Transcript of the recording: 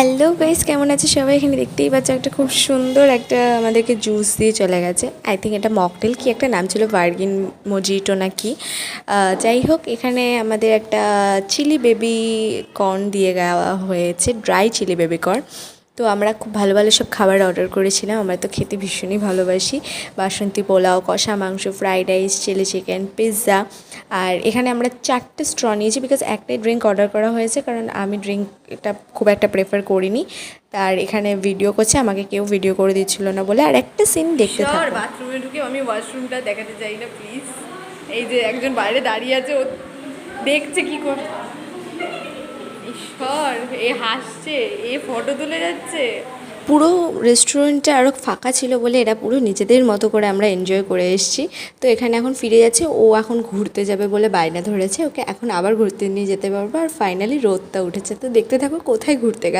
Hello guys, কেমন আছে সবাই? এখানে দেখতেই পাচ্ছ একটা খুব সুন্দর একটা আমাদেরকে জুস দিয়ে চলে গেছে। আই থিঙ্ক এটা মকটেল কি একটা নাম ছিল, ভার্গিন মজিটো না কি। যাই হোক, এখানে আমাদের একটা চিলি বেবি কর্ন দিয়ে দেওয়া হয়েছে, ড্রাই চিলি বেবি কর্ন। তো আমরা খুব ভালো ভালো সব খাবার অর্ডার করেছিলাম। আমরা তো খেতে ভীষণই ভালোবাসি। বাসন্তী পোলাও, কষা মাংস, fried rice, chilli chicken, pizza. আর এখানে আমরা 4টে স্ট্র নিয়েছি, বিকজ একটাই ড্রিঙ্ক অর্ডার করা হয়েছে, কারণ আমি ড্রিঙ্কটা খুব একটা প্রেফার করিনি। তার এখানে ভিডিও করছে, আমাকে কেউ ভিডিও করে দিচ্ছিল না বলে। আর একটা সিন দেখতে থাকো। বাথরুমে ঢুকে আমি ওয়াশরুমটা দেখাতে চাই না প্লিজ। এই যে একজন বাইরে দাঁড়িয়ে আছে, ও দেখছে কি কর। ঈশ্বর, এ হাসছে, এ ফটো তুলে যাচ্ছে। পুরো রেস্টুরেন্টটা আরও ফাঁকা ছিল বলে এরা পুরো নিজেদের মতো করে আমরা এনজয় করে এসেছি। তো এখানে এখন ফিরে যাচ্ছে, ও এখন ঘুরতে যাবে বলে বায়না ধরেছে, ওকে এখন আবার ঘুরতে নিয়ে যেতে পারবো। আর ফাইনালি রোদটা উঠেছে, তো দেখতে থাকো কোথায় ঘুরতে গেল।